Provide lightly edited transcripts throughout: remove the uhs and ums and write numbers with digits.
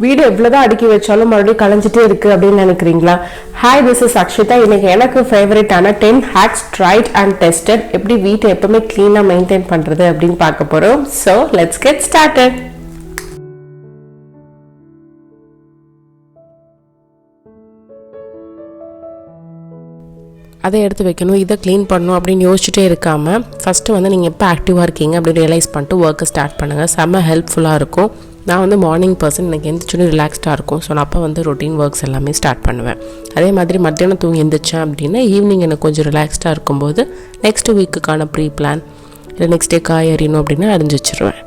வீடு எவ்வளோதான் அடுக்கி வச்சாலும் மறுபடியும் கலைஞ்சிட்டே இருக்குது அப்படின்னு நினைக்கிறீங்களா? Hi, this is Akshita. இன்னைக்கு எனக்கு ஃபேவரட்டான 10 ஹேக்ஸ் ட்ரைட் அண்ட் டெஸ்டட் எப்படி வீட்டை எப்பவுமே க்ளீனாக மெயின்டைன் பண்ணுறது அப்படின்னு பார்க்க போகிறோம். So let's get started. அதை எடுத்து வைக்கணும், இதை க்ளீன் பண்ணணும் அப்படின்னு யோசிச்சுட்டே இருக்காமல் ஃபஸ்ட்டு வந்து நீங்கள் எப்போ ஆக்டிவாக இருக்கீங்க அப்படின்னு ரியலைஸ் பண்ணிட்டு ஒர்க்கை ஸ்டார்ட் பண்ணுங்கள். செம்ம ஹெல்ப்ஃபுல்லாக இருக்கும். நான் வந்து மார்னிங் பர்சன், எனக்கு எந்திரிச்சோன்னே ரிலாக்ஸ்டாக இருக்கும். ஸோ நான் அப்போ வந்து ரொட்டீன் ஒர்க்ஸ் எல்லாமே ஸ்டார்ட் பண்ணுவேன். அதே மாதிரி மத்தியானம் தூங்கி எந்திரிச்சேன் அப்படின்னா ஈவினிங் எனக்கு கொஞ்சம் ரிலாக்ஸ்டாக இருக்கும்போது நெக்ஸ்ட் வீக்குக்கான ப்ரீ பிளான் இல்லை நெக்ஸ்ட் டே காய் அறியணும் அப்படின்னா அறிஞ்சு வச்சுருவேன்.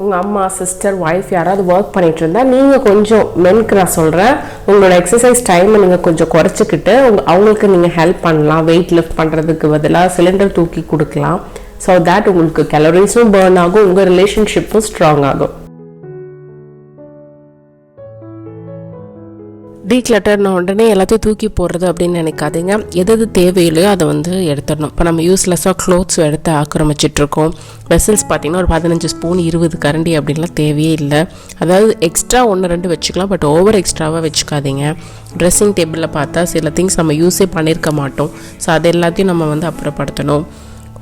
உங்கள் அம்மா, சிஸ்டர், ஒய்ஃப் யாராவது ஒர்க் பண்ணிகிட்டு இருந்தால் நீங்கள் கொஞ்சம் மென்க்கு நான் சொல்கிறேன், உங்களோட எக்ஸசைஸ் டைமை நீங்கள் கொஞ்சம் குறைச்சிக்கிட்டு அவங்களுக்கு நீங்கள் ஹெல்ப் பண்ணலாம். வெயிட் லிஃப்ட் பண்ணுறதுக்கு பதிலாக சிலிண்டர் தூக்கி கொடுக்கலாம். ஸோ தேட் உங்களுக்கு கேலரிஸும் பர்ன் ஆகும், உங்கள் ரிலேஷன்ஷிப்பும் ஸ்ட்ராங் ஆகும். டீக்ளட்டர்ன உடனே எல்லாத்தையும் தூக்கி போடுறது அப்படின்னு நினைக்காதீங்க. எது தேவையில்லையோ அதை வந்து எடுத்துடணும். இப்போ நம்ம யூஸ்லெஸ்ஸாக க்ளோத்ஸ் எடுத்து ஆக்கிரமிச்சிட்ருக்கோம். வெசல்ஸ் பார்த்திங்கன்னா ஒரு 15 ஸ்பூன் 20 கரண்டி அப்படின்லாம் தேவையே இல்லை. அதாவது எக்ஸ்ட்ரா 1-2 வச்சுக்கலாம், பட் ஓவர் எக்ஸ்ட்ராவாக வச்சுக்காதீங்க. ட்ரெஸ்ஸிங் டேபிளில் பார்த்தா சில திங்ஸ் நம்ம யூஸே பண்ணியிருக்க மாட்டோம். ஸோ அது எல்லாத்தையும் நம்ம வந்து அப்புறப்படுத்தணும்.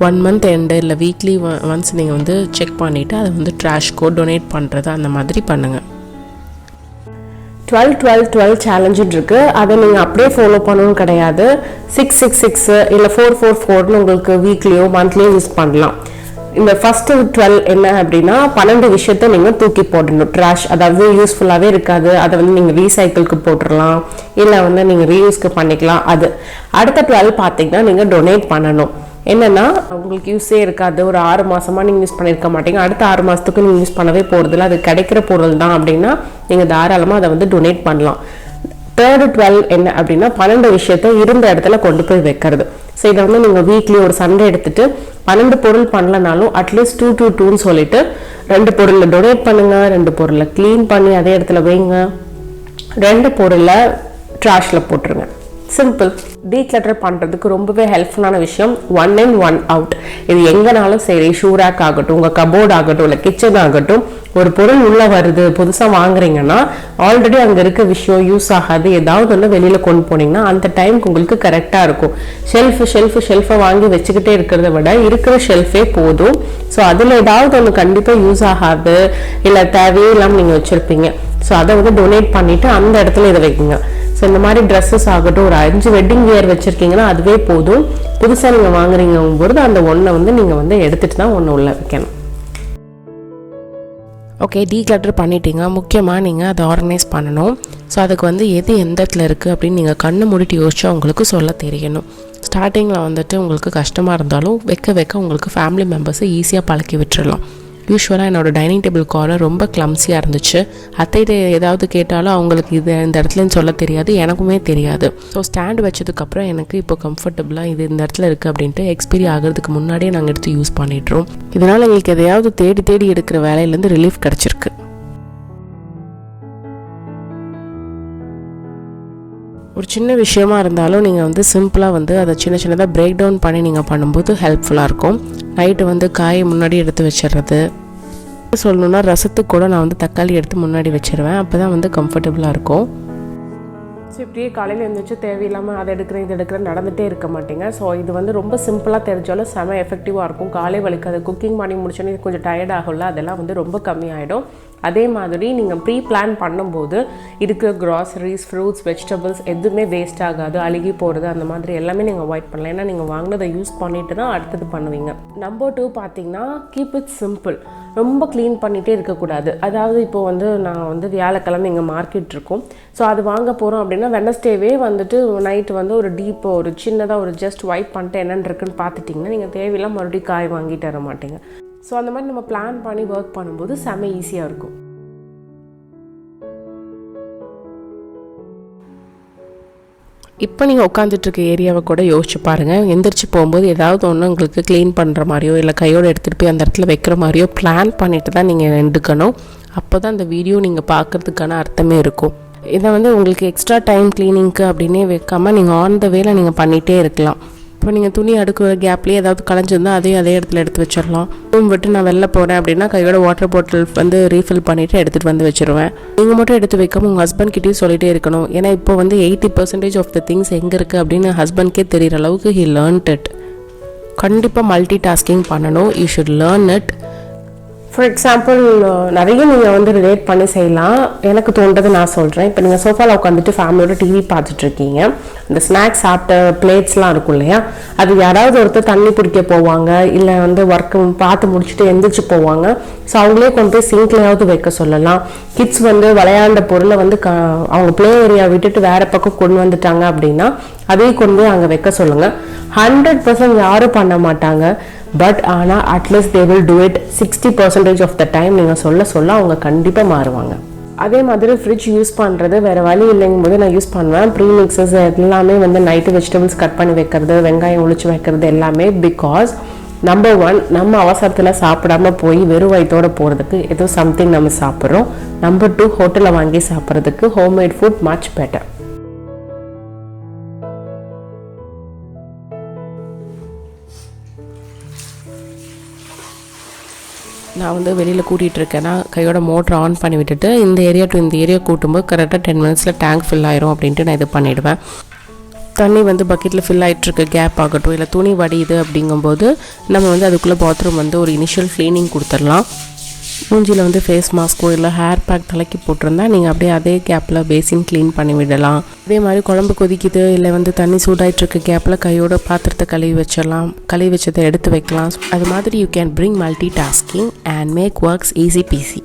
1 மந்த் எண்டு இல்லை வீக்லி ஒன்ஸ் நீங்கள் வந்து செக் பண்ணிவிட்டு அதை வந்து ட்ராஷ்கோ டொனேட் பண்ணுறது அந்த மாதிரி பண்ணுங்கள். 12-12-12 சேலஞ்சுன்னு இருக்குது. அதை நீங்கள் அப்படியே ஃபாலோ பண்ணணும் கிடையாது. 6-6-6 இல்லை 4-4-4ன்னு உங்களுக்கு வீக்லியோ மந்த்லியோ யூஸ் பண்ணலாம். இந்த ஃபஸ்ட்டு 12 என்ன அப்படின்னா 12 விஷயத்த நீங்கள் தூக்கி போடணும். ட்ராஷ், அதாவது யூஸ்ஃபுல்லாகவே இருக்காது, அதை வந்து நீங்கள் ரீசைக்கிளுக்கு போட்டுடலாம், இல்லை வந்து நீங்கள் ரீயூஸ்க்கு பண்ணிக்கலாம். அது அடுத்த 12 பார்த்தீங்கன்னா நீங்கள் டொனேட் பண்ணணும். என்னென்னா உங்களுக்கு யூஸே இருக்காது, ஒரு 6 மாதமாக நீங்கள் யூஸ் பண்ணியிருக்க மாட்டீங்க, அடுத்த 6 மாதத்துக்கு நீங்கள் யூஸ் பண்ணவே போகிறதில்ல, அது கிடைக்கிற பொருள் தான் அப்படின்னா நீங்கள் தாராளமாக அதை வந்து டொனேட் பண்ணலாம். தேர்டு 12 என்ன அப்படின்னா 12 விஷயத்த இருந்த இடத்துல கொண்டு போய் வைக்கிறது. ஸோ இதை வந்து நீங்கள் வீக்லி ஒரு சண்டே எடுத்துகிட்டு 12 பொருள் பண்ணலனாலும் அட்லீஸ்ட் 2-2-2ன்னு சொல்லிட்டு 2 பொருளை டொனேட் பண்ணுங்கள், 2 பொருளை க்ளீன் பண்ணி அதே இடத்துல வைங்க, 2 பொருளை ட்ராஷில் போட்டுருங்க. சிம்பிள். டீக்ளட்டர் பண்ணுறதுக்கு ரொம்பவே ஹெல்ப்ஃபுல்லான விஷயம் 1 in 1 out. இது எங்கனாலும் சரி, ஷூ ரேக் ஆகட்டும், உங்கள் கபோர்ட் ஆகட்டும், இல்லை கிச்சன் ஆகட்டும், ஒரு பொருள் உள்ளே வருது புதுசாக வாங்குறீங்கன்னா ஆல்ரெடி அங்கே இருக்க விஷயம் யூஸ் ஆகாது, ஏதாவது ஒன்று வெளியில் கொண்டு போனீங்கன்னா அந்த டைமுக்கு உங்களுக்கு கரெக்டாக இருக்கும். ஷெல்ஃபை வாங்கி வச்சுக்கிட்டே இருக்கிறத விட இருக்கிற ஷெல்ஃபே போதும். ஸோ அதில் ஏதாவது ஒன்று கண்டிப்பாக யூஸ் ஆகாது இல்லை தேவையே இல்லாமல் நீங்கள் வச்சுருப்பீங்க. ஸோ அதை வந்து டொனேட் பண்ணிவிட்டு அந்த இடத்துல இதை வைக்குங்க. ஸோ இந்த மாதிரி ட்ரெஸ்ஸஸ் ஆகட்டும், ஒரு 5 வெட்டிங் வியர் வச்சுருக்கீங்கன்னா அதுவே போதும். புதுசாக நீங்கள் வாங்குறீங்கும்போது அந்த ஒன்றை வந்து நீங்கள் வந்து எடுத்துகிட்டு தான் ஒன்று உள்ள வைக்கணும். ஓகே, டீக்ளட்டர் பண்ணிட்டீங்க. முக்கியமாக நீங்கள் அதை ஆர்கனைஸ் பண்ணணும். ஸோ அதுக்கு வந்து எது எந்த இடத்துல இருக்குது அப்படின்னு நீங்கள் கண்ணை மூடிட்டு யோசிச்சா உங்களுக்கு சொல்ல தெரியணும். ஸ்டார்டிங்கில் வந்துட்டு உங்களுக்கு கஷ்டமாக இருந்தாலும் வைக்க உங்களுக்கு ஃபேமிலி மெம்பர்ஸை ஈஸியாக பழக்கி விட்டுறலாம். யூஸ்வலாக என்னோடய டைனிங் டேபிள் கார்னர் ரொம்ப கிளம்ஸியாக இருந்துச்சு. அத்தைகிட்ட ஏதாவது கேட்டாலும் அவங்களுக்கு இது இந்த இடத்துலன்னு சொல்ல தெரியாது, எனக்குமே தெரியாது. ஸோ ஸ்டாண்ட் வச்சதுக்கப்புறம் எனக்கு இப்போ கம்ஃபர்டபுளாக இது இந்த இடத்துல இருக்குது அப்படின்ட்டு எக்ஸ்பீரி ஆகிறதுக்கு முன்னாடியே நாங்கள் எடுத்து யூஸ் பண்ணிடுறோம். இதனால் எங்களுக்கு எதையாவது தேடி எடுக்கிற வேலையிலேருந்து ரிலீஃப் கிடச்சிருக்கு. ஒரு சின்ன விஷயமா இருந்தாலும் நீங்கள் வந்து சிம்பிளாக வந்து அதை சின்னதாக பிரேக் டவுன் பண்ணி நீங்கள் பண்ணும்போது ஹெல்ப்ஃபுல்லாக இருக்கும். நைட்டு வந்து காயை முன்னாடி எடுத்து வச்சிடுறது. சொல்லணுன்னா ரசத்துக்கு கூட நான் வந்து தக்காளி எடுத்து முன்னாடி வச்சிருவேன், அப்போ தான் வந்து கம்ஃபர்டபுளாக இருக்கும். ஸோ இப்படியே காலையில் எழுந்திரிச்சு தேவையில்லாமல் அதை எடுக்கிறேன் இது எடுக்கிறேன் நடந்துகிட்டே இருக்க மாட்டேங்க. ஸோ இது வந்து ரொம்ப சிம்பிளாக தெரிஞ்சாலும் செம எஃபெக்டிவாக இருக்கும். காலை வலிக்காது, குக்கிங் பண்ணி முடிச்சோன்னே கொஞ்சம் டயர்ட் ஆகும்ல, அதெல்லாம் வந்து ரொம்ப கம்மியாயிடும். அதே மாதிரி நீங்கள் ப்ரீ பிளான் பண்ணும்போது இருக்கிற க்ராசரிஸ், ஃப்ரூட்ஸ், வெஜிடபிள்ஸ் எதுவுமே வேஸ்ட் ஆகாது, அழுகி போகிறது அந்த மாதிரி எல்லாமே நீங்கள் அவாய்ட் பண்ணலாம். ஏன்னா நீங்கள் வாங்கினதை யூஸ் பண்ணிட்டு தான் அடுத்தது பண்ணுவீங்க. நம்பர் 2 பார்த்தீங்கன்னா கீப் இட் சிம்பிள். ரொம்ப க்ளீன் பண்ணிகிட்டே இருக்கக்கூடாது. அதாவது இப்போது வந்து நான் வந்து வியாழக்கிழமை இங்கே மார்க்கெட் இருக்கும். ஸோ அது வாங்க போகிறோம் அப்படின்னா வெனஸ்டேவே வந்துட்டு நைட்டு வந்து ஒரு டீப்பாக ஒரு சின்னதாக ஒரு ஜஸ்ட் வைப் பண்ணிட்டு என்னென்னு இருக்குன்னு பார்த்துட்டிங்கன்னா நீங்கள் தேவையில்லாம் மறுபடியும் காய் வாங்கிட்டு வர மாட்டீங்க. ஸோ அந்த மாதிரி நம்ம பிளான் பண்ணி ஒர்க் பண்ணும்போது செம்ம ஈஸியாக இருக்கும். இப்போ நீங்கள் உட்காந்துட்ருக்க ஏரியாவை கூட யோசிச்சு பாருங்கள். எந்திரிச்சு போகும்போது ஏதாவது ஒன்று உங்களுக்கு க்ளீன் பண்ணுற மாதிரியோ இல்லை கையோடு எடுத்துகிட்டு போய் அந்த இடத்துல வைக்கிற மாதிரியோ பிளான் பண்ணிட்டு தான் நீங்கள் எடுக்கணும். அப்போ தான் அந்த வீடியோ நீங்கள் பார்க்குறதுக்கான அர்த்தமே இருக்கும். இதை வந்து உங்களுக்கு எக்ஸ்ட்ரா டைம் க்ளீனிங்க்கு அப்படின்னே வைக்காமல் நீங்கள் ஆன் த வேல நீங்கள் பண்ணிகிட்டே இருக்கலாம். இப்போ நீங்கள் துணி அடுக்குற கேப்லேயே ஏதாவது கலைஞ்சிருந்தால் அதையும் அதே இடத்துல எடுத்து வச்சிடலாம். ரூம் விட்டு நான் வெளில போகிறேன் அப்படின்னா கையோட வாட்டர் பாட்டில் வந்து ரீஃபில் பண்ணிவிட்டு எடுத்துகிட்டு வந்து வச்சுருவேன். நீங்கள் மட்டும் எடுத்து வைக்காமல் உங்கள் ஹஸ்பண்ட் கிட்டேயும் சொல்லிகிட்டே இருக்கணும். ஏன்னா இப்போ வந்து 80% ஆஃப் த திங்ஸ் எங்கே இருக்குது அப்படின்னு ஹஸ்பண்ட்கே தெரிகிற அளவுக்கு ஹி லேர்ன்ட் இட். கண்டிப்பாக மல்டி டாஸ்கிங் பண்ணணும். You should learn it. For example நிறைய நீங்கள் வந்து ரிலேட் பண்ணி செய்யலாம். எனக்கு தோன்றது நான் சொல்கிறேன். இப்போ நீங்கள் சோஃபாவில் உட்காந்துட்டு ஃபேமிலியோட டிவி பார்த்துட்ருக்கீங்க. இந்த ஸ்நாக்ஸ் சாப்பிட்ட பிளேட்ஸ்லாம் இருக்கும் இல்லையா, அது யாராவது ஒருத்தர் தண்ணி குடிக்க போவாங்க, இல்லை வந்து ஒர்க்கு பார்த்து முடிச்சுட்டு எந்திரிச்சு போவாங்க. ஸோ அவங்களே கொண்டு போய் சிங்க்லையாவது வைக்க சொல்லலாம். கிட்ஸ் வந்து விளையாண்ட பொருளை வந்து அவங்க ப்ளே ஏரியா விட்டுட்டு வேறு பக்கம் கொண்டு வந்துட்டாங்க அப்படின்னா அதையும் கொண்டு போய் அங்கே வைக்க சொல்லுங்கள். 100% யாரும் பண்ண மாட்டாங்க. பட் ஆனால் at least they will do it 60% of the time. நீங்கள் சொல்ல அவங்க கண்டிப்பாக மாறுவாங்க. அதே மாதிரி ஃப்ரிட்ஜ் யூஸ் பண்ணுறது வேறு வழி இல்லைங்கும் போது நான் யூஸ் பண்ணுவேன். ப்ரீ மிக்சஸ் எல்லாமே வந்து நைட்டு வெஜிடபிள்ஸ் கட் பண்ணி வைக்கிறது, வெங்காயம் ஒழிச்சு வைக்கிறது எல்லாமே. பிகாஸ் நம்பர் 1, நம்ம அவசரத்தில் சாப்பிடாம போய் வெறும் வயிற்றோடு போகிறதுக்கு ஏதோ சம்திங் நம்ம சாப்பிட்றோம். நம்பர் 2, ஹோட்டலில் வாங்கி சாப்பிட்றதுக்கு ஹோம்மேட் ஃபுட் மச் பெட்டர். நான் வந்து வெளியில் கூட்டிகிட்டு இருக்கேன்னா கையோட மோட்டர் ஆன் பண்ணி விட்டுட்டு இந்த ஏரியா டு இந்த ஏரியா கூட்டும்போது கரெக்டாக 10 minutes டேங்க் ஃபில் ஆயிரும் அப்படின்ட்டு நான் இது பண்ணிவிடுவேன். தண்ணி வந்து பக்கெட்டில் ஃபில் ஆகிட்டுருக்கு கேப் ஆகட்டும், இல்லை துணி வடியுது அப்படிங்கும்போது நம்ம வந்து அதுக்குள்ளே பாத்ரூம் வந்து ஒரு இனிஷியல் க்ளீனிங் கொடுத்துடலாம். மூஞ்சியில் வந்து ஃபேஸ் மாஸ்க்கோ இல்லை ஹேர் பேக் தலைக்கி போட்டிருந்தா நீங்கள் அப்படியே அதே கேப்பில் பேசின் க்ளீன் பண்ணி விடலாம். அதே மாதிரி குழம்பு கொதிக்குது இல்லை வந்து தண்ணி சூடாயிட்ருக்க கேப்பில் கையோட பாத்திரத்தை கழுவி வச்சிடலாம். கழுவி வச்சதை எடுத்து வைக்கலாம். அது மாதிரி you can bring multitasking and make works easy peasy.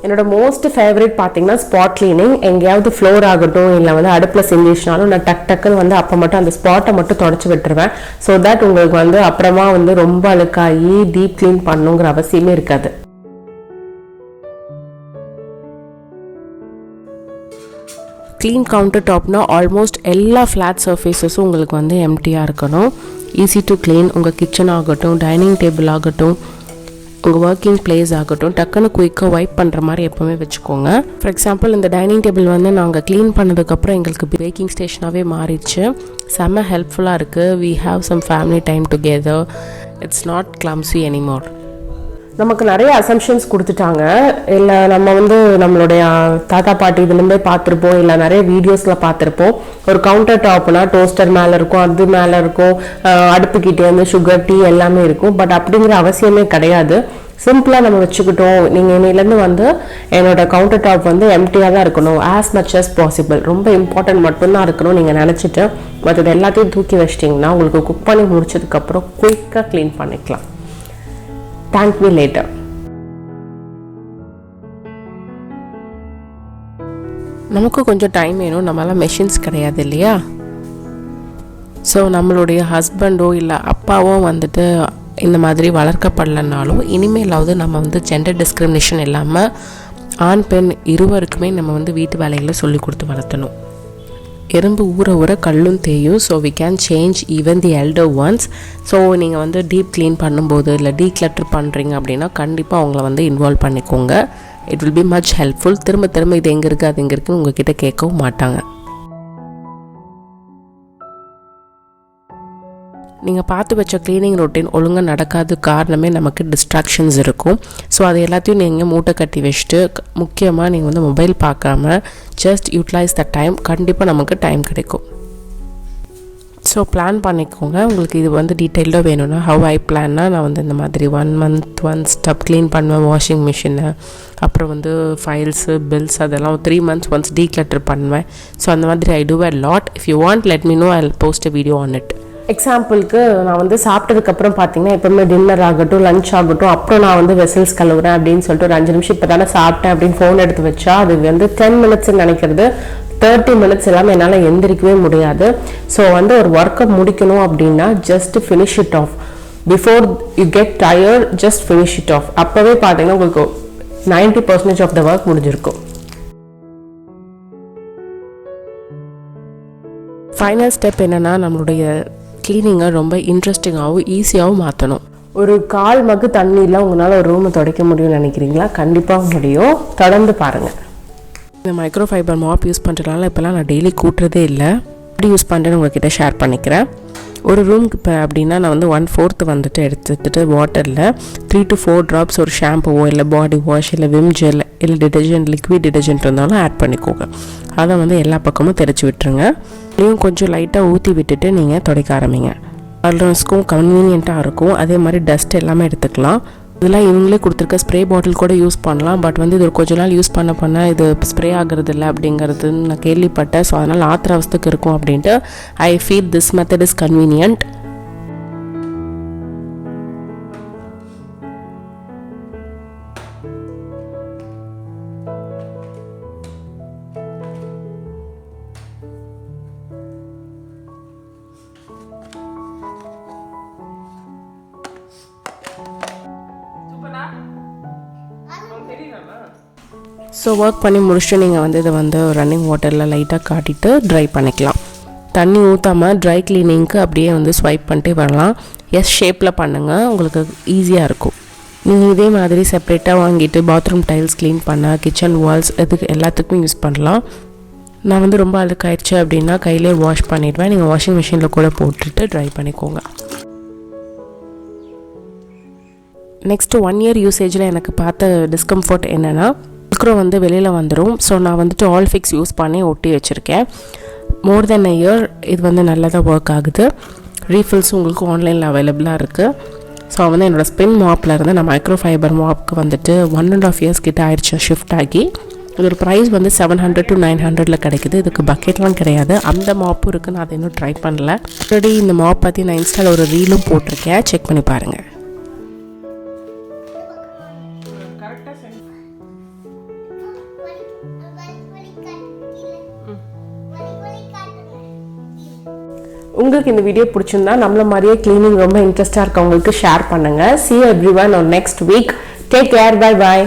என்னோட மோஸ்ட் ஃபேவரட் பார்த்தீங்கன்னா ஸ்பாட் கிளீனிங். எங்கேயாவது ஃப்ளோர் ஆகட்டும் இல்லை வந்து அடுப்பில் செஞ்சிச்சுனாலும் நான் டக்குன்னு வந்து அப்போ மட்டும் அந்த ஸ்பாட்டை மட்டும் தொடச்சி விட்டுருவேன். ஸோ தட் உங்களுக்கு வந்து அப்புறமா வந்து ரொம்ப அழுக்காகி டீப் க்ளீன் பண்ணுங்கிற அவசியமே இருக்காது. க்ளீன் கவுண்டர் டாப்னா ஆல்மோஸ்ட் எல்லா ஃப்ளாட் சர்ஃபேஸஸும் உங்களுக்கு வந்து எம்டியாக இருக்கணும். Easy to clean. உங்கள் கிச்சன் ஆகட்டும், டைனிங் டேபிள் ஆகட்டும், உங்கள் ஒர்க்கிங் பிளேஸ் ஆகட்டும், டக்குன்னு குயிக்காக வைப் பண்ணுற மாதிரி எப்போவுமே வச்சுக்கோங்க. ஃபார் எக்ஸாம்பிள் இந்த டைனிங் டேபிள் வந்து நாங்கள் க்ளீன் பண்ணதுக்கப்புறம் எங்களுக்கு பேக்கிங் ஸ்டேஷனாகவே மாறிடுச்சு. செம்ம ஹெல்ப்ஃபுல்லாக இருக்குது. We have some family time together. It's not clumsy anymore. நமக்கு நிறைய அசம்ஷன்ஸ் கொடுத்துட்டாங்க. இல்லை நம்ம வந்து நம்மளுடைய தாத்தா பாட்டி இதுலேருந்தே பார்த்துருப்போம், இல்லை நிறைய வீடியோஸில் பார்த்துருப்போம். ஒரு கவுண்டர் டாப்னா டோஸ்டர் மேலே இருக்கும், அது மேலே இருக்கும், அடுப்புக்கிட்டே வந்து சுகர் டீ எல்லாமே இருக்கும். பட் அப்படிங்கிற அவசியமே கிடையாது. சிம்பிளாக நம்ம வச்சுக்கிட்டோம். நீங்கள் இன்னிலேருந்து வந்து என்னோட கவுண்டர் டாப் வந்து எம்டியாக தான் இருக்கணும், ஆஸ் மச் as பாசிபிள், ரொம்ப இம்பார்ட்டன்ட் மட்டும்தான் இருக்கணும் நீங்கள் நினச்சிட்டு மற்றது எல்லாத்தையும் தூக்கி வச்சிட்டிங்கன்னா உங்களுக்கு குக் பண்ணி முடிச்சதுக்கப்புறம் குயிக்காக க்ளீன் பண்ணிக்கலாம். Thank me later. நமக்கு கொஞ்சம் டைம் வேணும். நம்மளாம் மெஷின்ஸ் கிடையாது இல்லையா. ஸோ நம்மளுடைய ஹஸ்பண்டோ இல்லை அப்பாவோ வந்துட்டு இந்த மாதிரி வளர்க்கப்படலைனாலும் இனிமேலாவது நம்ம வந்து ஜெண்டர் டிஸ்கிரிமினேஷன் இல்லாமல் ஆண் பெண் இருவருக்குமே நம்ம வந்து வீட்டு வேலைகளை சொல்லி கொடுத்து வளர்த்தணும். எறும்பு ஊற ஊற கல்லும் தேயும். So we can change even the elder ones. So நீங்கள் வந்து டீப் க்ளீன் பண்ணும்போது இல்லை டீக்ளட்டர் பண்ணுறீங்க அப்படின்னா கண்டிப்பாக அவங்கள வந்து இன்வால்வ் பண்ணிக்கோங்க. It will be much helpful. திரும்ப இது எங்கே இருக்குது அது எங்கே இருக்குன்னு உங்ககிட்ட கேட்கவும் மாட்டாங்க. நீங்கள் பார்த்து வச்ச க்ளீனிங் ரொட்டீன் ஒழுங்காக நடக்காது காரணமே நமக்கு டிஸ்ட்ராக்ஷன்ஸ் இருக்கும். ஸோ அது எல்லாத்தையும் நீங்கள் மூட்டை கட்டி வச்சுட்டு முக்கியமாக நீங்கள் வந்து மொபைல் பார்க்காம ஜஸ்ட் யூட்டிலைஸ் த டைம். கண்டிப்பாக நமக்கு டைம் கிடைக்கும். ஸோ பிளான் பண்ணிக்கோங்க. உங்களுக்கு இது வந்து டீட்டெயில்டாக வேணும்னா ஹவ் ஐ பிளான்னா நான் வந்து இந்த மாதிரி 1 month ஒன்ஸ் டப் க்ளீன் பண்ணுவேன் வாஷிங் மிஷினை. அப்புறம் வந்து ஃபைல்ஸு பில்ஸ் அதெல்லாம் 3 months ஒன்ஸ் டீக்ளட்டர் பண்ணுவேன். ஸோ அந்த மாதிரி I do a lot. If you want let me know, I will post a video on it. எக்ஸாம்பிளுக்கு நான் வந்து சாப்பிட்டதுக்கப்புறம் பார்த்தீங்கன்னா எப்போவுமே டின்னர் ஆகட்டும் லஞ்ச் ஆகட்டும் அப்புறம் நான் வந்து வெசல்ஸ் கழுவுறேன் அப்படின்னு சொல்லிட்டு ஒரு 5 நிமிஷம் இப்போ தானே சாப்பிட்டேன் அப்படின்னு ஃபோன் எடுத்து வச்சா அது வந்து 10 minutes நினைக்கிறது 30 minutes எல்லாமே என்னால் எந்திரிக்கவே முடியாது. ஸோ வந்து ஒரு ஒர்க்கை முடிக்கணும் அப்படின்னா just finish it of. Before you get tired just finish it of. அப்போவே பார்த்தீங்கன்னா உங்களுக்கு 90% ஆஃப் த ஒர்க் முடிஞ்சிருக்கும். ஃபைனல் ஸ்டெப் என்னென்னா நம்மளுடைய க்ளீனிங்கை ரொம்ப இன்ட்ரெஸ்டிங்காகவும் ஈஸியாகவும் மாற்றணும். ஒரு 1/4 மக்கு தண்ணியில் உங்களால் ஒரு ரூமை துடைக்க முடியும்னு நினைக்கிறீங்களா? கண்டிப்பாக முடியும். தொடர்ந்து பாருங்கள். இந்த மைக்ரோ ஃபைபர் மாப் யூஸ் பண்ணுறதுனால இப்போலாம் நான் டெய்லி கூட்டுறதே இல்லை. எப்படி யூஸ் பண்ணுறேன்னு உங்கள்கிட்ட ஷேர் பண்ணிக்கிறேன். ஒரு ரூமுக்கு இப்போ அப்படின்னா நான் வந்து 1/4 வந்துட்டு எடுத்துட்டு வாட்டரில் 3 to 4 drops ஒரு ஷாம்புவோ இல்லை பாடி வாஷ் இல்லை விம் ஜெல் இல்லை டிடர்ஜென்ட் லிக்விட் டிடர்ஜென்ட் இருந்தாலும் ஆட் பண்ணிக்கோங்க. அதை வந்து எல்லா பக்கமும் தெளித்து விட்டுருங்க. இதையும் கொஞ்சம் லைட்டாக ஊற்றி விட்டுட்டு நீங்கள் துடைக்க ஆரம்பிங்க. அல்ரன்ஸ்க்கும் கன்வீனியண்ட்டாக இருக்கும். அதே மாதிரி டஸ்ட் எல்லாமே எடுத்துக்கலாம். இதெல்லாம் இவங்களே கொடுத்துருக்க ஸ்ப்ரே பாட்டில் கூட யூஸ் பண்ணலாம். பட் வந்து இது கொஞ்ச நாள் யூஸ் பண்ண இது ஸ்ப்ரே ஆகிறது இல்லை அப்படிங்கிறது நான் கேள்விப்பட்டேன். ஸோ அதனால் ஆத்திர அவஸ்துக்கு இருக்கும் அப்படின்ட்டு I feel this method is convenient. So work பண்ணி முடிச்சுட்டு நீங்கள் வந்து இதை வந்து ரன்னிங் வாட்டரில் லைட்டாக காட்டிட்டு ட்ரை பண்ணிக்கலாம். தண்ணி ஊற்றாமல் ட்ரை கிளீனிங்க்கு அப்படியே வந்து ஸ்வைப் பண்ணிட்டே வரலாம். எஸ் ஷேப்பில் பண்ணுங்கள், உங்களுக்கு ஈஸியாக இருக்கும். நீங்கள் இதே மாதிரி செப்ரேட்டாக வாங்கிட்டு பாத்ரூம் டைல்ஸ் க்ளீன் பண்ண, கிச்சன் வால்ஸ் இதுக்கு எல்லாத்துக்கும் யூஸ் பண்ணலாம். நான் வந்து ரொம்ப அழுக்காயிடுச்சு அப்படின்னா கையிலே வாஷ் பண்ணிடுவேன். நீங்கள் வாஷிங் மிஷினில் கூட போட்டுட்டு ட்ரை பண்ணிக்கோங்க. நெக்ஸ்ட்டு 1 year யூசேஜில் எனக்கு பார்த்த டிஸ்கம்ஃபர்ட் என்னென்னா velcro வந்து வெளியில் வந்துடும். ஸோ நான் வந்துட்டு ஆல் ஃபிக்ஸ் யூஸ் பண்ணி ஒட்டி வச்சுருக்கேன். மோர் தென் a year இது வந்து நல்லா தான் ஒர்க் ஆகுது. ரீஃபில்ஸும் உங்களுக்கு ஆன்லைனில் அவைலபிளாக இருக்குது. ஸோ வந்து என்னோடய ஸ்பின் மாப்பில் இருந்து நான் மைக்ரோ ஃபைபர் மாப்க்கு வந்துட்டு 1.5 years கிட்ட ஆயிடுச்சு ஷிஃப்ட் ஆகி. இதோட ப்ரைஸ் வந்து 700 to 900 கிடைக்குது. இதுக்கு பக்கெட்லாம் கிடையாது. அந்த மாப்பும் இருக்குது. நான் அதை இன்னும் ட்ரை பண்ணல. ஆல்ரெடி இந்த மாப் பற்றி நான் இன்ஸ்டாவில் ஒரு ரீலும் போட்டிருக்கேன், செக் பண்ணி பாருங்கள். உங்களுக்கு இந்த வீடியோ பிடிச்சிருந்தா நம்மள மாதிரியே கிளீனிங் ரொம்ப இன்ட்ரெஸ்டாக இருக்கவங்களுக்கு ஷேர் பண்ணுங்கள். See you everyone on next week. Take care. Bye bye.